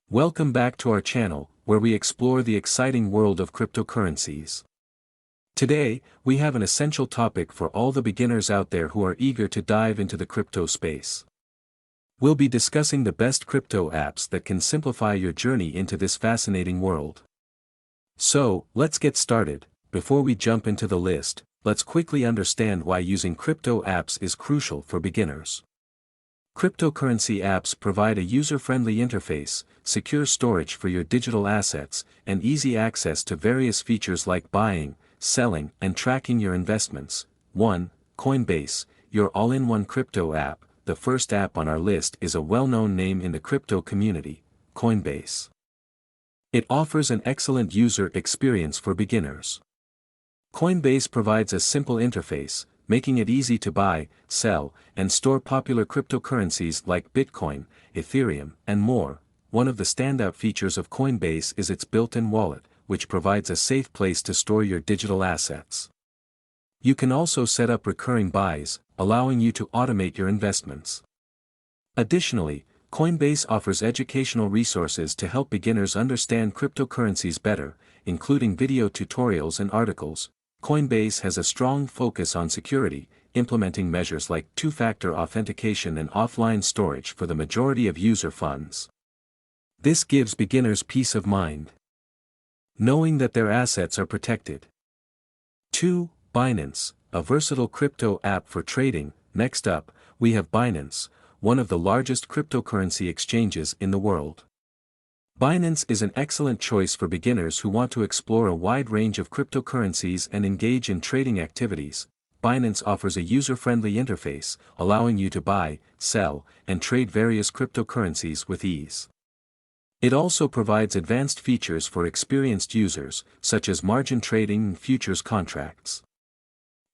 Welcome back to our channel, where we explore the exciting world of cryptocurrencies. Today, we have an essential topic for all the beginners out there who are eager to dive into the crypto space. We'll be discussing the best crypto apps that can simplify your journey into this fascinating world. So, let's get started. Before we jump into the list, let's quickly understand why using crypto apps is crucial for beginners. Cryptocurrency apps provide a user-friendly interface, secure storage for your digital assets, and easy access to various features like buying, selling, and tracking your investments. 1. Coinbase, your all-in-one crypto app. The first app on our list is a well-known name in the crypto community, Coinbase. It offers an excellent user experience for beginners. Coinbase provides a simple interface, making it easy to buy, sell, and store popular cryptocurrencies like Bitcoin, Ethereum, and more. One of the standout features of Coinbase is its built-in wallet, which provides a safe place to store your digital assets. You can also set up recurring buys, allowing you to automate your investments. Additionally, Coinbase offers educational resources to help beginners understand cryptocurrencies better, including video tutorials and articles. Coinbase has a strong focus on security, implementing measures like two-factor authentication and offline storage for the majority of user funds. This gives beginners peace of mind, knowing that their assets are protected. 2. Binance, a versatile crypto app for trading. Next up, we have Binance, one of the largest cryptocurrency exchanges in the world. Binance is an excellent choice for beginners who want to explore a wide range of cryptocurrencies and engage in trading activities. Binance offers a user-friendly interface, allowing you to buy, sell, and trade various cryptocurrencies with ease. It also provides advanced features for experienced users, such as margin trading and futures contracts.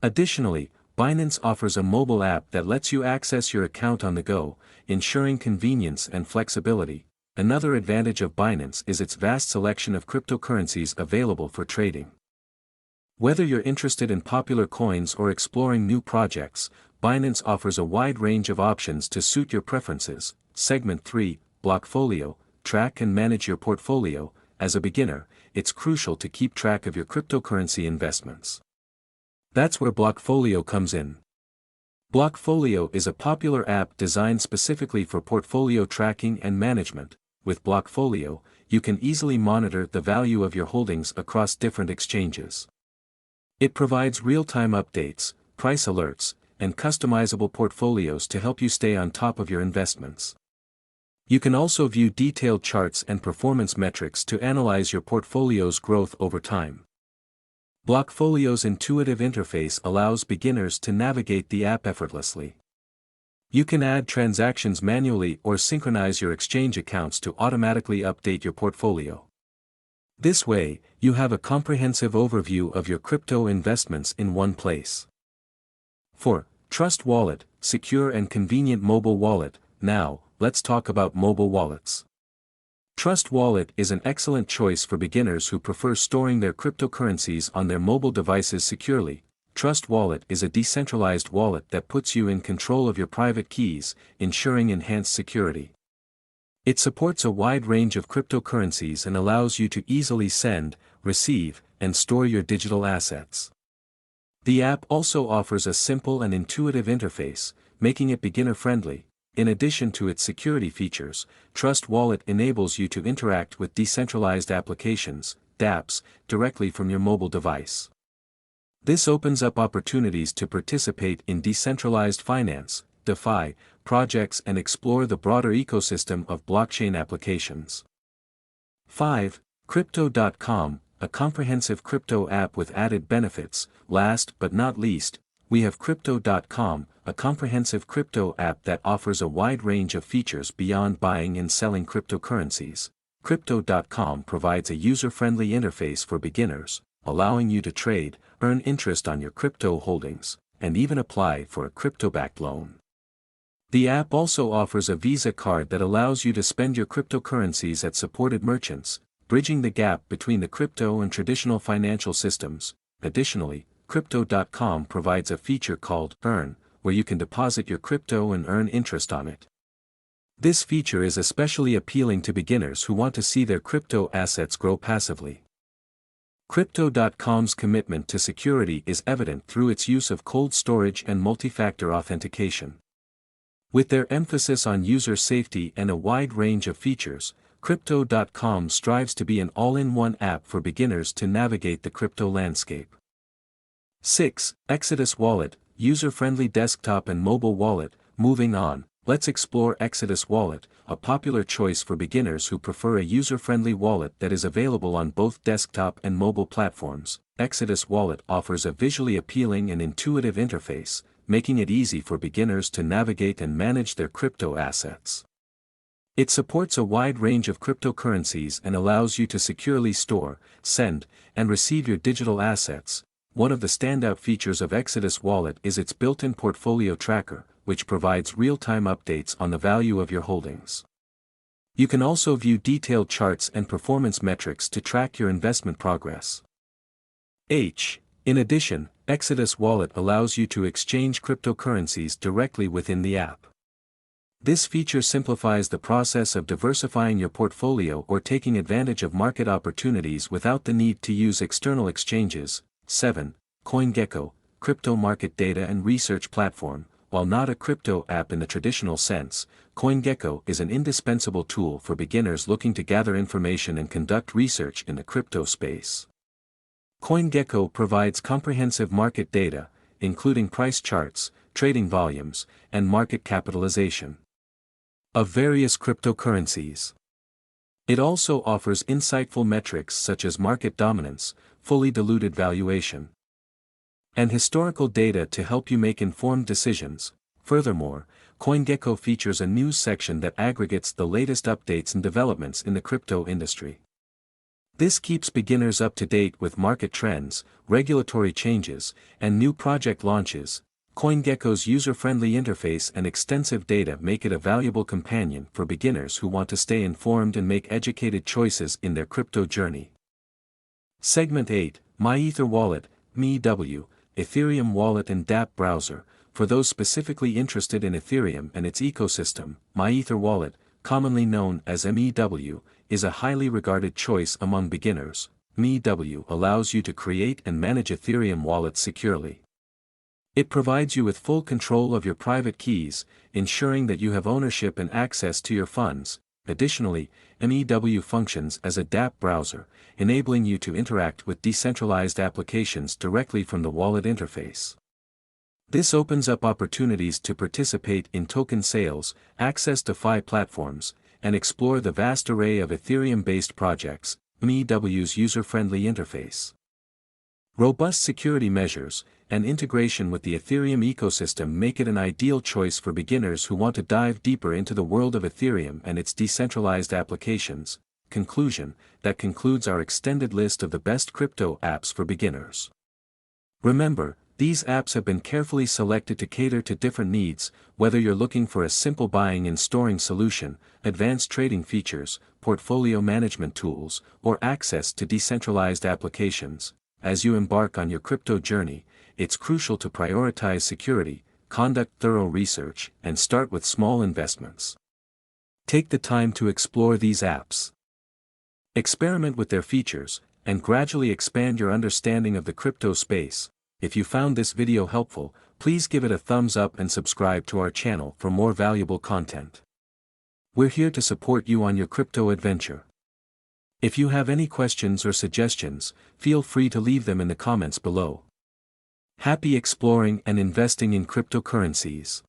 Additionally, Binance offers a mobile app that lets you access your account on the go, ensuring convenience and flexibility. Another advantage of Binance is its vast selection of cryptocurrencies available for trading. Whether you're interested in popular coins or exploring new projects, Binance offers a wide range of options to suit your preferences. Segment 3, Blockfolio, track and manage your portfolio. As a beginner, it's crucial to keep track of your cryptocurrency investments. That's where Blockfolio comes in. Blockfolio is a popular app designed specifically for portfolio tracking and management. With Blockfolio, you can easily monitor the value of your holdings across different exchanges. It provides real-time updates, price alerts, and customizable portfolios to help you stay on top of your investments. You can also view detailed charts and performance metrics to analyze your portfolio's growth over time. Blockfolio's intuitive interface allows beginners to navigate the app effortlessly. You can add transactions manually or synchronize your exchange accounts to automatically update your portfolio. This way, you have a comprehensive overview of your crypto investments in one place. 4. Trust Wallet, secure and convenient mobile wallet. Now, let's talk about mobile wallets. Trust Wallet is an excellent choice for beginners who prefer storing their cryptocurrencies on their mobile devices securely. Trust Wallet is a decentralized wallet that puts you in control of your private keys, ensuring enhanced security. It supports a wide range of cryptocurrencies and allows you to easily send, receive, and store your digital assets. The app also offers a simple and intuitive interface, making it beginner-friendly. In addition to its security features, Trust Wallet enables you to interact with decentralized applications, dApps, directly from your mobile device. This opens up opportunities to participate in decentralized finance, DeFi, projects and explore the broader ecosystem of blockchain applications. 5. Crypto.com, a comprehensive crypto app with added benefits. Last but not least, we have Crypto.com, a comprehensive crypto app that offers a wide range of features beyond buying and selling cryptocurrencies. Crypto.com provides a user-friendly interface for beginners, allowing you to trade, earn interest on your crypto holdings, and even apply for a crypto-backed loan. The app also offers a Visa card that allows you to spend your cryptocurrencies at supported merchants, bridging the gap between the crypto and traditional financial systems. Additionally, Crypto.com provides a feature called Earn, where you can deposit your crypto and earn interest on it. This feature is especially appealing to beginners who want to see their crypto assets grow passively. Crypto.com's commitment to security is evident through its use of cold storage and multi-factor authentication. With their emphasis on user safety and a wide range of features, Crypto.com strives to be an all-in-one app for beginners to navigate the crypto landscape. 6. Exodus Wallet, user-friendly desktop and mobile wallet. Moving on, let's explore Exodus Wallet, a popular choice for beginners who prefer a user-friendly wallet that is available on both desktop and mobile platforms. Exodus Wallet offers a visually appealing and intuitive interface, making it easy for beginners to navigate and manage their crypto assets. It supports a wide range of cryptocurrencies and allows you to securely store, send, and receive your digital assets. One of the standout features of Exodus Wallet is its built-in portfolio tracker, which provides real-time updates on the value of your holdings. You can also view detailed charts and performance metrics to track your investment progress. In addition, Exodus Wallet allows you to exchange cryptocurrencies directly within the app. This feature simplifies the process of diversifying your portfolio or taking advantage of market opportunities without the need to use external exchanges. 7. CoinGecko, crypto market data and research platform. While not a crypto app in the traditional sense, CoinGecko is an indispensable tool for beginners looking to gather information and conduct research in the crypto space. CoinGecko provides comprehensive market data, including price charts, trading volumes, and market capitalization of various cryptocurrencies. It also offers insightful metrics such as market dominance, fully diluted valuation, and historical data to help you make informed decisions. Furthermore, CoinGecko features a news section that aggregates the latest updates and developments in the crypto industry. This keeps beginners up to date with market trends, regulatory changes, and new project launches. CoinGecko's user-friendly interface and extensive data make it a valuable companion for beginners who want to stay informed and make educated choices in their crypto journey. Segment 8, MyEther Wallet, MEW, Ethereum Wallet and dApp Browser. For those specifically interested in Ethereum and its ecosystem, MyEther Wallet, commonly known as MEW, is a highly regarded choice among beginners. MEW allows you to create and manage Ethereum wallets securely. It provides you with full control of your private keys, ensuring that you have ownership and access to your funds. Additionally, MEW functions as a dApp browser, enabling you to interact with decentralized applications directly from the wallet interface. This opens up opportunities to participate in token sales, access DeFi platforms, and explore the vast array of Ethereum-based projects. MEW's user-friendly interface, robust security measures, and integration with the Ethereum ecosystem make it an ideal choice for beginners who want to dive deeper into the world of Ethereum and its decentralized applications. Conclusion: that concludes our extended list of the best crypto apps for beginners. Remember, these apps have been carefully selected to cater to different needs, whether you're looking for a simple buying and storing solution, advanced trading features, portfolio management tools, or access to decentralized applications. As you embark on your crypto journey, it's crucial to prioritize security, conduct thorough research, and start with small investments. Take the time to explore these apps. Experiment with their features, and gradually expand your understanding of the crypto space. If you found this video helpful, please give it a thumbs up and subscribe to our channel for more valuable content. We're here to support you on your crypto adventure. If you have any questions or suggestions, feel free to leave them in the comments below. Happy exploring and investing in cryptocurrencies.